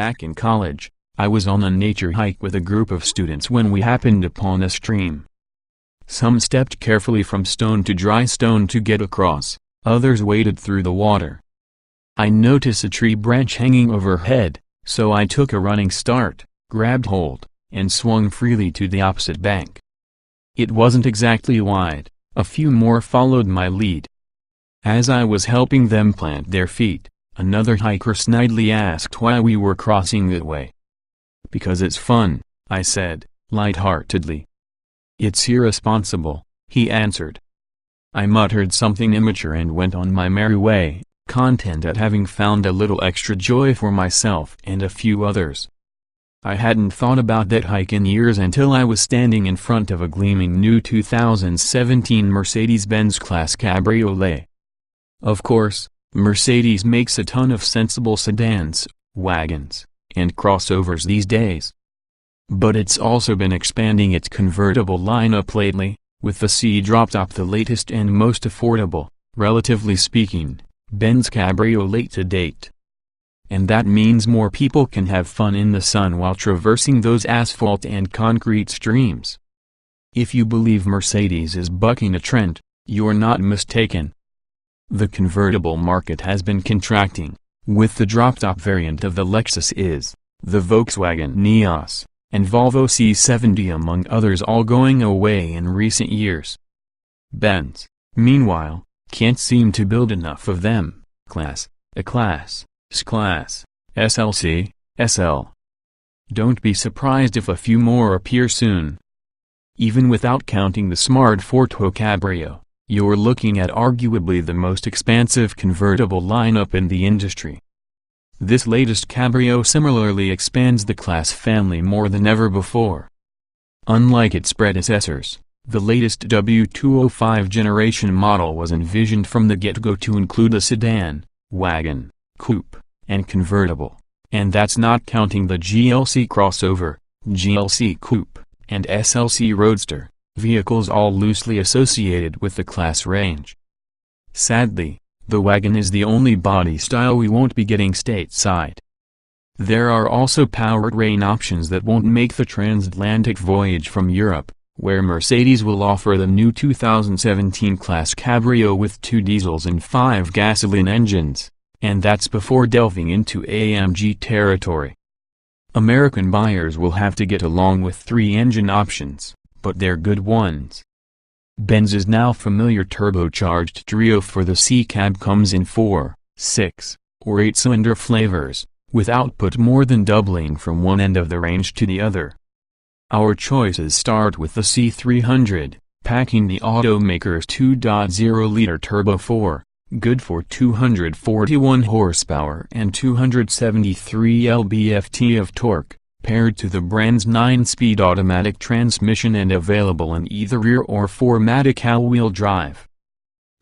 back in college, I was on a nature hike with a group of students when we happened upon a stream. Some stepped carefully from stone to dry stone to get across, others waded through the water. I noticed a tree branch hanging overhead, so I took a running start, grabbed hold, and swung freely to the opposite bank. It wasn't exactly wide, a few more followed my lead. As I was helping them plant their feet, another hiker snidely asked why we were crossing that way. "Because it's fun," I said, light-heartedly. "It's irresponsible," he answered. I muttered something immature and went on my merry way, content at having found a little extra joy for myself and a few others. I hadn't thought about that hike in years until I was standing in front of a gleaming new 2017 Mercedes-Benz C-Class cabriolet. Of course, Mercedes makes a ton of sensible sedans, wagons, and crossovers these days. But it's also been expanding its convertible lineup lately, with the C drop-top the latest and most affordable, relatively speaking, Benz cabriolet to date. And that means more people can have fun in the sun while traversing those asphalt and concrete streams. If you believe Mercedes is bucking a trend, you're not mistaken. The convertible market has been contracting, with the drop-top variant of the Lexus IS, the Volkswagen Nios, and Volvo C70 among others all going away in recent years. Benz, meanwhile, can't seem to build enough of them, Class, A-Class, S-Class, SLC, SL. Don't be surprised if a few more appear soon. Even without counting the smart Fortwo Cabrio, you're looking at arguably the most expansive convertible lineup in the industry. This latest Cabrio similarly expands the Class family more than ever before. Unlike its predecessors, the latest W205 generation model was envisioned from the get-go to include a sedan, wagon, coupe, and convertible, and that's not counting the GLC crossover, GLC coupe, and SLC roadster, vehicles all loosely associated with the Class range. Sadly, the wagon is the only body style we won't be getting stateside. There are also powertrain options that won't make the transatlantic voyage from Europe, where Mercedes will offer the new 2017 Class Cabrio with 2 diesels and 5 gasoline engines, and that's before delving into AMG territory. American buyers will have to get along with 3 engine options, but they're good ones. Benz's now familiar turbocharged trio for the C-Cab comes in 4, 6, or 8-cylinder flavors, with output more than doubling from one end of the range to the other. Our choices start with the C300, packing the automaker's 2.0-liter turbo 4, good for 241 horsepower and 273 lb-ft of torque, paired to the brand's 9-speed automatic transmission and available in either rear or 4MATIC all-wheel drive.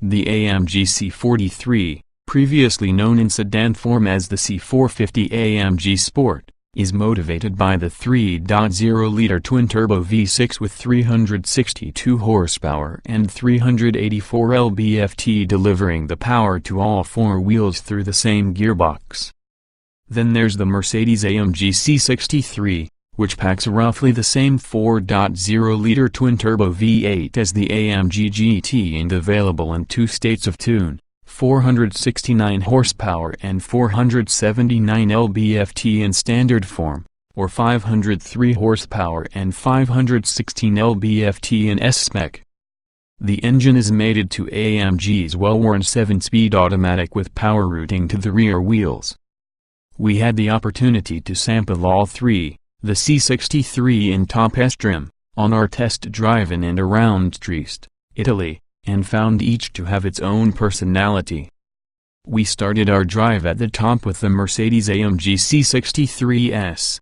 The AMG C43, previously known in sedan form as the C450 AMG Sport, is motivated by the 3.0-liter twin-turbo V6 with 362 horsepower and 384 lb-ft, delivering the power to all 4 wheels through the same gearbox. Then there's the Mercedes-AMG C63, which packs roughly the same 4.0-liter twin-turbo V8 as the AMG GT and available in 2 states of tune, 469 horsepower and 479 lb-ft in standard form, or 503 horsepower and 516 lb-ft in S-Spec. The engine is mated to AMG's well-worn 7-speed automatic with power routing to the rear wheels. We had the opportunity to sample all 3, the C63 in top S-trim, on our test drive in and around Trieste, Italy, and found each to have its own personality. We started our drive at the top with the Mercedes-AMG C63S.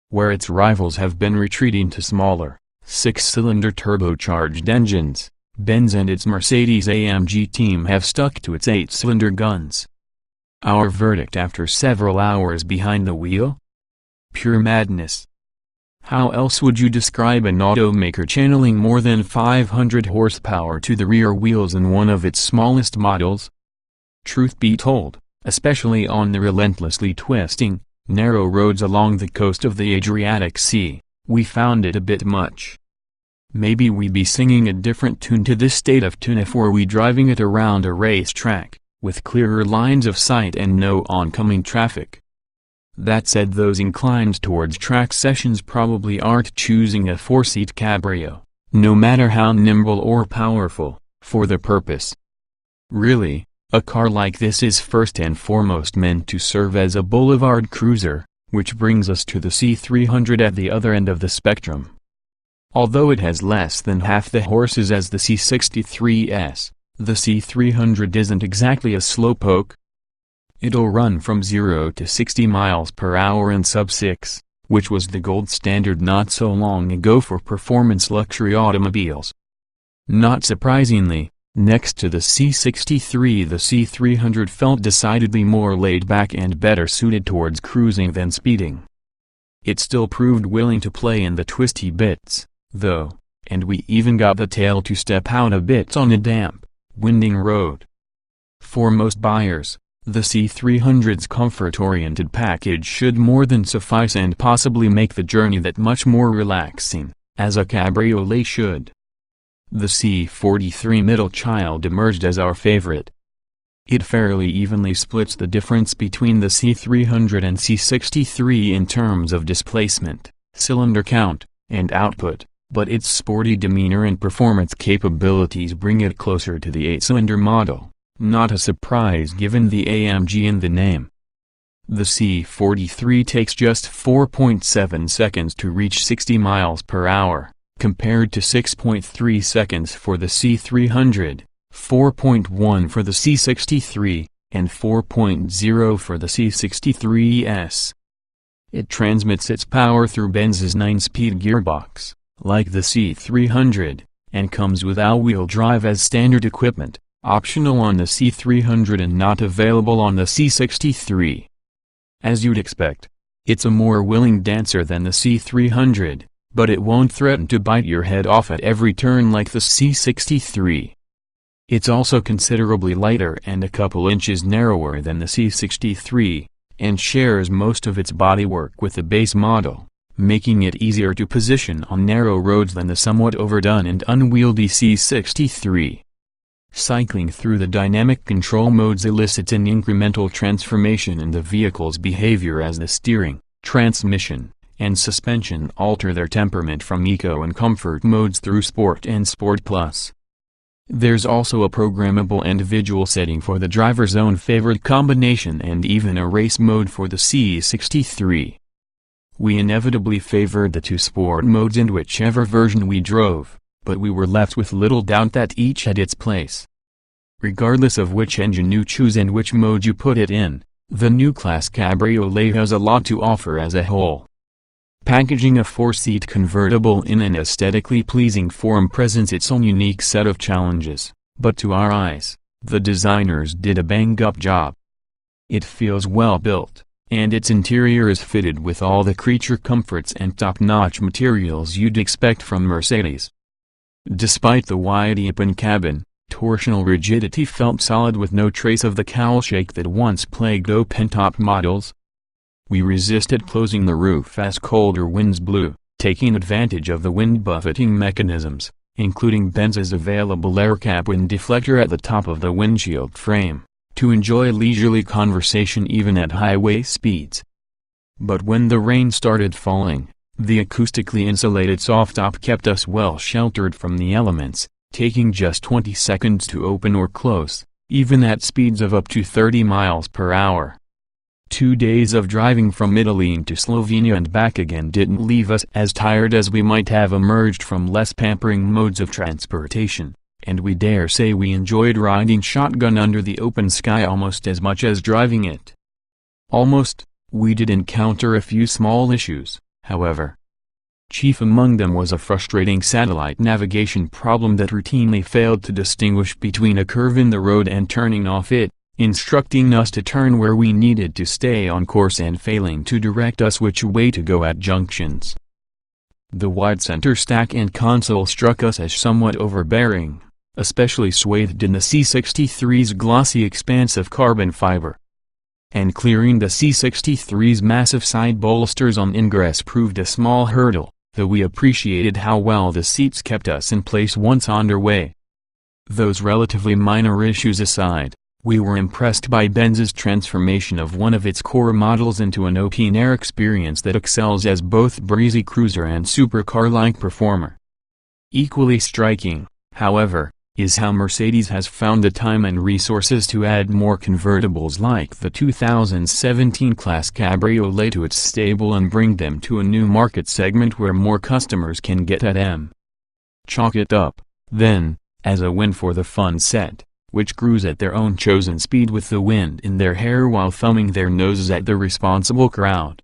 Where its rivals have been retreating to smaller, 6-cylinder turbocharged engines, Benz and its Mercedes-AMG team have stuck to its 8-cylinder guns. Our verdict after several hours behind the wheel? Pure madness. How else would you describe an automaker channeling more than 500 horsepower to the rear wheels in one of its smallest models? Truth be told, especially on the relentlessly twisting, narrow roads along the coast of the Adriatic Sea, we found it a bit much. Maybe we'd be singing a different tune to this state of tune if we driving it around a racetrack, with clearer lines of sight and no oncoming traffic. That said, those inclined towards track sessions probably aren't choosing a 4-seat cabrio, no matter how nimble or powerful, for the purpose. Really, a car like this is first and foremost meant to serve as a boulevard cruiser, which brings us to the C300 at the other end of the spectrum. Although it has less than half the horses as the C63S, the C300 isn't exactly a slowpoke. It'll run from 0 to 60 miles per hour in sub-6, which was the gold standard not so long ago for performance luxury automobiles. Not surprisingly, next to the C63, the C300 felt decidedly more laid back and better suited towards cruising than speeding. It still proved willing to play in the twisty bits, though, and we even got the tail to step out a bit on a damp, winding road. For most buyers, the C300's comfort-oriented package should more than suffice and possibly make the journey that much more relaxing, as a cabriolet should. The C43 middle child emerged as our favorite. It fairly evenly splits the difference between the C300 and C63 in terms of displacement, cylinder count, and output, but its sporty demeanor and performance capabilities bring it closer to the 8-cylinder model, not a surprise given the AMG in the name. The C43 takes just 4.7 seconds to reach 60 miles per hour, compared to 6.3 seconds for the C300, 4.1 for the C63, and 4.0 for the C63S. It transmits its power through Benz's 9-speed gearbox, like the C300, and comes with all-wheel drive as standard equipment, optional on the C300 and not available on the C63. As you'd expect, it's a more willing dancer than the C300, but it won't threaten to bite your head off at every turn like the C63. It's also considerably lighter and a couple inches narrower than the C63, and shares most of its bodywork with the base model, making it easier to position on narrow roads than the somewhat overdone and unwieldy C63. Cycling through the dynamic control modes elicits an incremental transformation in the vehicle's behavior as the steering, transmission, and suspension alter their temperament from eco and comfort modes through Sport and Sport Plus. There's also a programmable individual setting for the driver's own favorite combination and even a race mode for the C63. We inevitably favored the two sport modes in whichever version we drove, but we were left with little doubt that each had its place. Regardless of which engine you choose and which mode you put it in, the new class cabriolet has a lot to offer as a whole. Packaging a 4-seat convertible in an aesthetically pleasing form presents its own unique set of challenges, but to our eyes, the designers did a bang-up job. It feels well built, and its interior is fitted with all the creature comforts and top-notch materials you'd expect from Mercedes. Despite the wide open cabin, torsional rigidity felt solid with no trace of the cowl shake that once plagued open-top models. We resisted closing the roof as colder winds blew, taking advantage of the wind buffeting mechanisms, including Benz's available air cap wind deflector at the top of the windshield frame, to enjoy leisurely conversation even at highway speeds. But when the rain started falling, the acoustically insulated soft top kept us well sheltered from the elements, taking just 20 seconds to open or close, even at speeds of up to 30 miles per hour. 2 days of driving from Italy to Slovenia and back again didn't leave us as tired as we might have emerged from less pampering modes of transportation, and we dare say we enjoyed riding shotgun under the open sky almost as much as driving it. Almost. We did encounter a few small issues, however. Chief among them was a frustrating satellite navigation problem that routinely failed to distinguish between a curve in the road and turning off it, instructing us to turn where we needed to stay on course and failing to direct us which way to go at junctions. The wide center stack and console struck us as somewhat overbearing, especially swathed in the C63's glossy expanse of carbon fiber. and clearing the C63's massive side bolsters on ingress proved a small hurdle, though we appreciated how well the seats kept us in place once underway. Those relatively minor issues aside, we were impressed by Benz's transformation of one of its core models into an open-air experience that excels as both breezy cruiser and supercar-like performer. Equally striking, however, is how Mercedes has found the time and resources to add more convertibles like the 2017 Class Cabriolet to its stable and bring them to a new market segment where more customers can get at them. Chalk it up, then, as a win for the fun set, which cruise at their own chosen speed with the wind in their hair while thumbing their noses at the responsible crowd.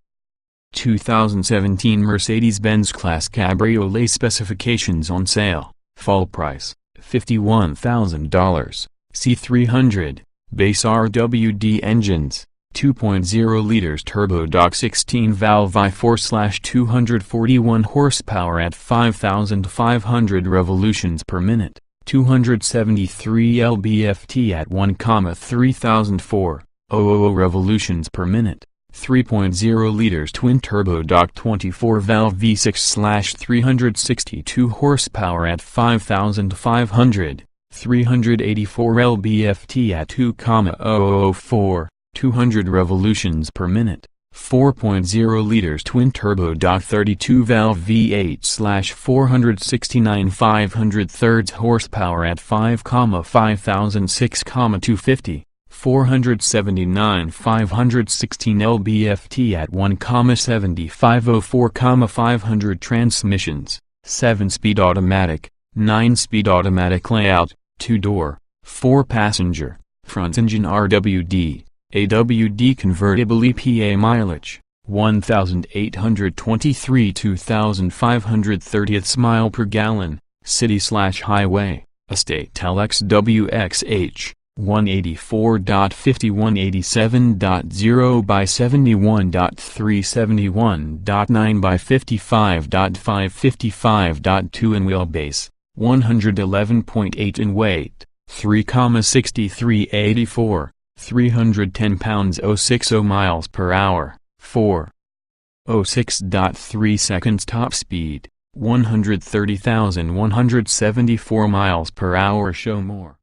2017 Mercedes-Benz Class Cabriolet specifications on sale, fall price, $51,000, C300, base RWD engines, 2.0 liters turbo-dock 16-valve i4/241 horsepower at 5,500 revolutions per minute, 273 lb-ft at 1,3004 revolutions per minute, 3.0 liters twin-turbo-dock 24-valve V6/362 horsepower at 5,500, 384 lb-ft at 2,004, 200 revolutions per minute, 4.0 liters twin-turbo-dock 32-valve V8/469 500 horsepower at 5,506, 250. 479 516 lb-ft at 1,7504, 500 transmissions, 7-speed automatic, 9-speed automatic layout, 2-door, 4-passenger, front engine RWD, AWD convertible EPA mileage, 1,823 2,530 mile per gallon, city/highway, estate LXWXH. 184.50 187.0 by 71.371.9 by 55.5 55.2 in wheelbase, 111.8 in weight, 3,6384, 310 pounds 060 miles per hour, 4:06.3 seconds top speed, 130,174 miles per hour. Show more.